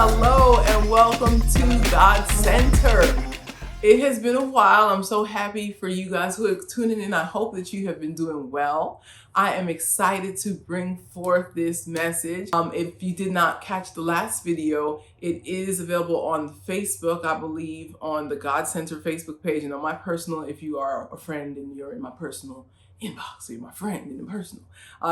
Hello and welcome to God Center. It has been a while. I'm so happy for you guys who are tuning in. I hope that you have been doing well. I am excited to bring forth this message. If you did not catch the last video, it is available on Facebook, I believe, on the God Center Facebook page, and on my personal, if you are a friend and you're in my personal inbox, so you're my friend in the personal.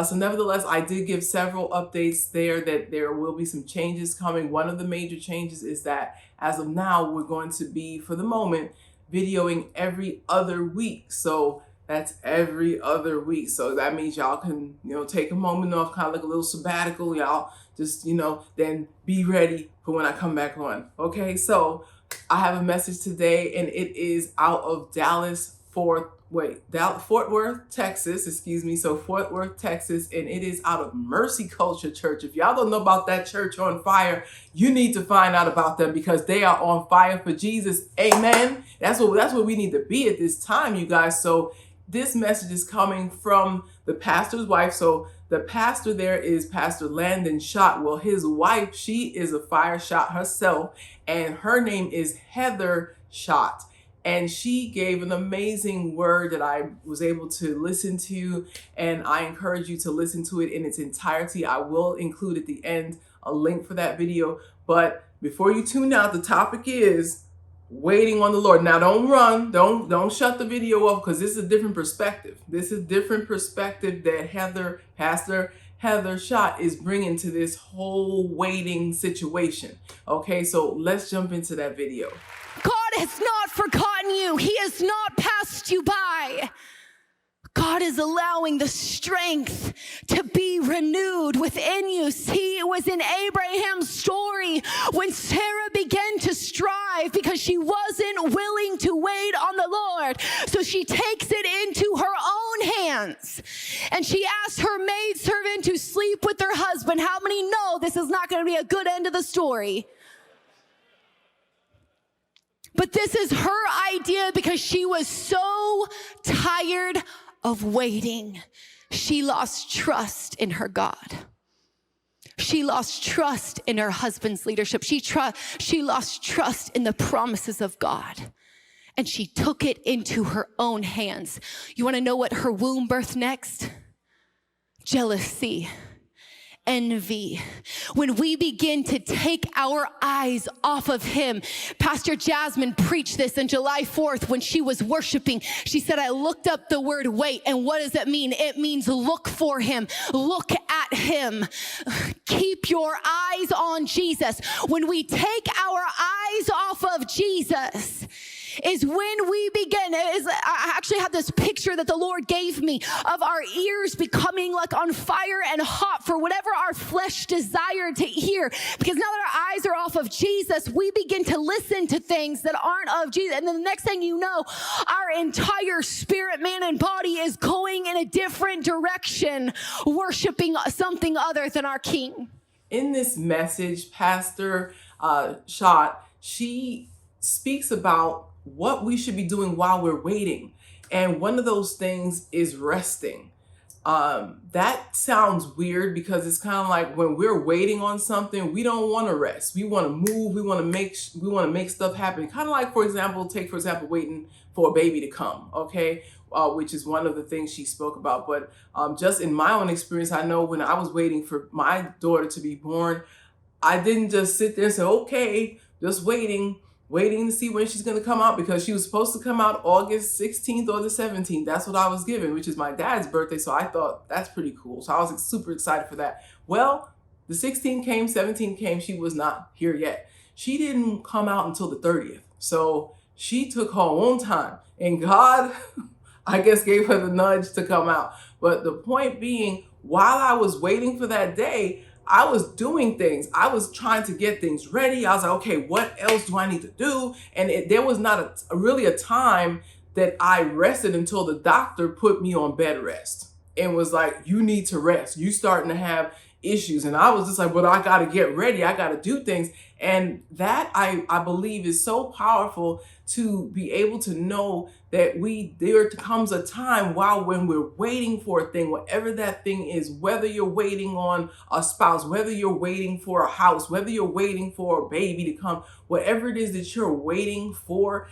So nevertheless, I did give several updates there that there will be some changes coming. One of the major changes is that as of now, we're going to be, for the moment, videoing every other week. So that's every other week. So that means y'all can, take a moment off, kind of like a little sabbatical. Y'all just, then be ready for when I come back on. Okay, so I have a message today, and it is out of Fort Worth, Texas, So Fort Worth, Texas, and it is out of Mercy Culture Church. If y'all don't know about that church on fire, you need to find out about them because they are on fire for Jesus. Amen. That's what we need to be at this time, you guys. So this message is coming from the pastor's wife. So the pastor there is Pastor Landon Schott. Well, his wife, she is a fire shot herself, and her name is Heather Schott. And she gave an amazing word that I was able to listen to, and I encourage you to listen to it in its entirety. I will include at the end a link for that video. But before you tune out, the topic is waiting on the Lord. Now, don't run. Don't shut the video off, because this is a different perspective. This is a different perspective that Pastor Heather Schott is bringing to this whole waiting situation. Okay, so let's jump into that video. God has not forgotten you. He has not passed you by. God is allowing the strength to be renewed within you. See, it was in Abraham's story when Sarah began to strive because she wasn't willing to wait on the Lord. So she takes it into her own hands, and she asks her maidservant to sleep with her husband. How many know this is not going to be a good end of the story? But this is her idea because she was so tired of waiting. She lost trust in her God. She lost trust in her husband's leadership. She lost trust in the promises of God. And she took it into her own hands. You want to know what her womb birthed next? Jealousy. Envy. When we begin to take our eyes off of him. Pastor Jasmine preached this on July 4th when she was worshiping. She said, I looked up the word wait. And what does it mean? It means look for him. Look at him. Keep your eyes on Jesus. When we take our eyes off of Jesus, is when we begin. I actually have this picture that the Lord gave me of our ears becoming like on fire and hot for whatever our flesh desired to hear. Because now that our eyes are off of Jesus, we begin to listen to things that aren't of Jesus. And then the next thing you know, our entire spirit, man, and body is going in a different direction, worshiping something other than our King. In this message, Pastor Schott, she speaks about what we should be doing while we're waiting. And one of those things is resting. That sounds weird because it's kind of like when we're waiting on something, we don't want to rest. We want to move. We want to make stuff happen. Kind of like, for example, waiting for a baby to come. Okay. Which is one of the things she spoke about. But just in my own experience, I know when I was waiting for my daughter to be born, I didn't just sit there and say, okay, just waiting to see when she's going to come out, because she was supposed to come out August 16th or the 17th. That's what I was given, which is my dad's birthday. So I thought that's pretty cool. So I was super excited for that. Well, the 16th came, 17th came. She was not here yet. She didn't come out until the 30th. So she took her own time, and God, I guess, gave her the nudge to come out. But the point being, while I was waiting for that day, I was doing things. I was trying to get things ready. I was like, okay, what else do I need to do? And there was not really a time that I rested until the doctor put me on bed rest and was like, you need to rest. You starting to have issues. And I was just like, well, I got to get ready. I got to do things. And that I believe is so powerful, to be able to know that there comes a time when we're waiting for a thing, whatever that thing is, whether you're waiting on a spouse, whether you're waiting for a house, whether you're waiting for a baby to come, whatever it is that you're waiting for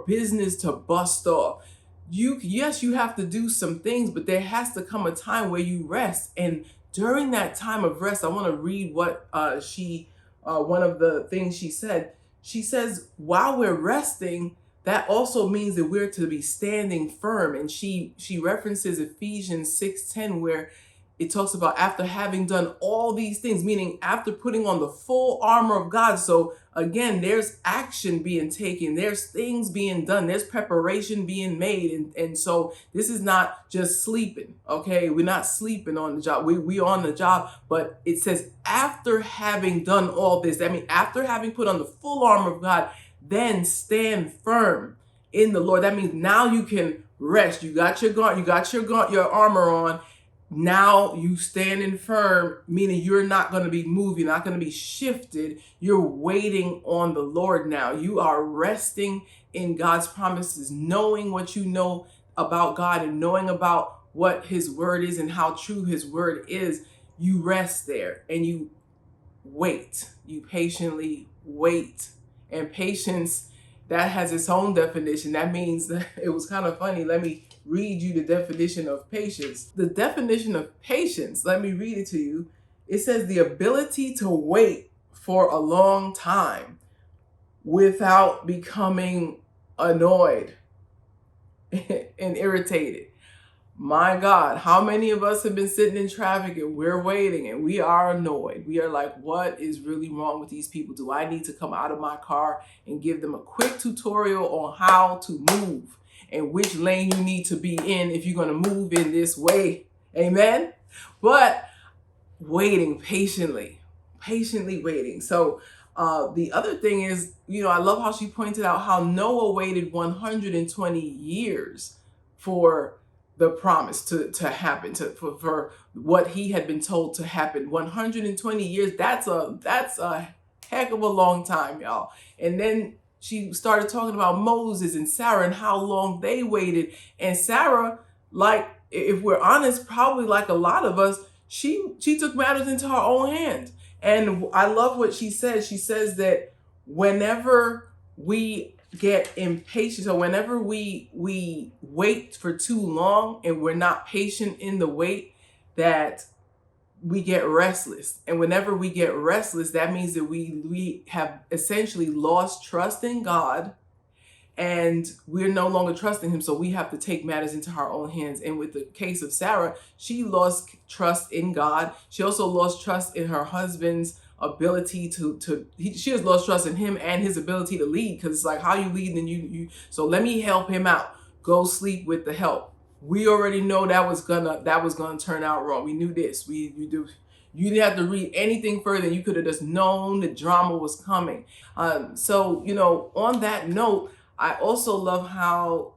business to bust off. Yes, you have to do some things, but there has to come a time where you rest. And during that time of rest, I want to read what one of the things she said. She says, while we're resting, that also means that we're to be standing firm. And she references Ephesians 6:10, where it talks about after having done all these things, meaning after putting on the full armor of God. So again, there's action being taken, there's things being done, there's preparation being made. And so this is not just sleeping, okay? We're not sleeping on the job. We on the job, but it says after having done all this, I mean, after having put on the full armor of God, then stand firm in the Lord. That means now you can rest. You got your armor on. Now you standing firm, meaning you're not going to be moved, you're not going to be shifted. You're waiting on the Lord now. You are resting in God's promises, knowing what you know about God and knowing about what his word is and how true his word is. You rest there and you wait. You patiently wait. And patience, that has its own definition. That means that it was kind of funny. Let me read you the definition of patience. The definition of patience, let me read it to you. It says the ability to wait for a long time without becoming annoyed and irritated. My God, how many of us have been sitting in traffic and we're waiting and we are annoyed? We are like, what is really wrong with these people? Do I need to come out of my car and give them a quick tutorial on how to move and which lane you need to be in if you're going to move in this way? Amen? But waiting patiently waiting. So the other thing is, I love how she pointed out how Noah waited 120 years for the promise to happen, for what he had been told to happen. 120 years, that's a heck of a long time, y'all. And then she started talking about Moses and Sarah and how long they waited. And Sarah, like, if we're honest, probably like a lot of us, she took matters into her own hands. And I love what she says. She says that whenever we get impatient, or whenever we wait for too long and we're not patient in the wait, that we get restless. And whenever we get restless, that means that we have essentially lost trust in God, and we're no longer trusting him. So we have to take matters into our own hands. And with the case of Sarah, she lost trust in God. She also lost trust in her husband's ability she has lost trust in him and his ability to lead, because it's like, how you lead, and you so let me help him out. Go sleep with the help. We already know that was gonna turn out wrong. We knew this. You didn't have to read anything further. You could have just known the drama was coming. So on that note, I also love how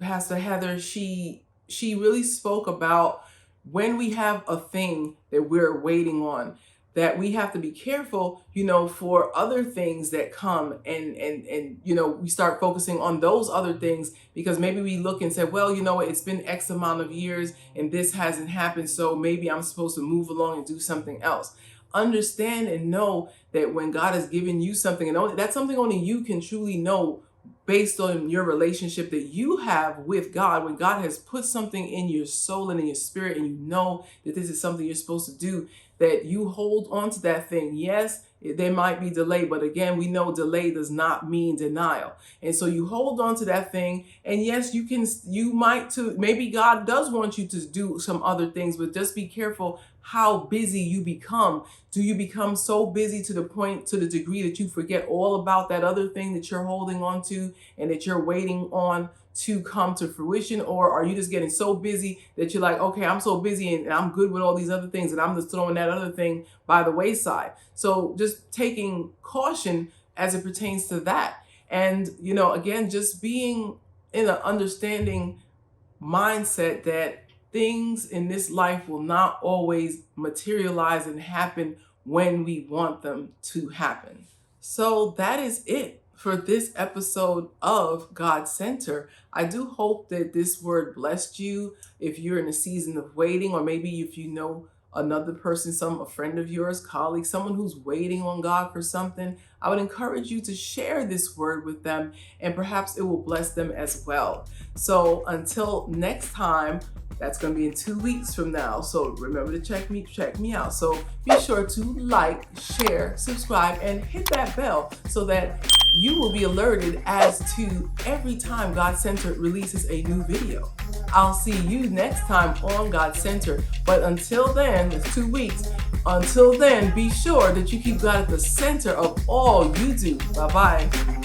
Pastor Heather, she really spoke about when we have a thing that we're waiting on, that we have to be careful, for other things that come, and we start focusing on those other things, because maybe we look and say, well, it's been X amount of years and this hasn't happened, so maybe I'm supposed to move along and do something else. Understand and know that when God has given you something, and that's something only you can truly know, based on your relationship that you have with God. When God has put something in your soul and in your spirit, and you know that this is something you're supposed to do, that you hold on to that thing. Yes, there might be delay, but again, we know delay does not mean denial. And so you hold on to that thing, and yes, maybe God does want you to do some other things, but just be careful how busy you become. Do you become so busy to the degree that you forget all about that other thing that you're holding on to and that you're waiting on to come to fruition? Or are you just getting so busy that you're like, okay, I'm so busy and I'm good with all these other things, and I'm just throwing that other thing by the wayside? So just taking caution as it pertains to that. And, again, just being in an understanding mindset that things in this life will not always materialize and happen when we want them to happen. So that is it for this episode of God Center. I do hope that this word blessed you if you're in a season of waiting, or maybe if you know another person, a friend of yours, colleague, someone who's waiting on God for something. I would encourage you to share this word with them, and perhaps it will bless them as well. So until next time, that's going to be in 2 weeks from now. So remember to check me out. So be sure to like, share, subscribe, and hit that bell so that you will be alerted as to every time God Center releases a new video. I'll see you next time on God Center. But until then, it's 2 weeks. Until then, be sure that you keep God at the center of all you do. Bye-bye.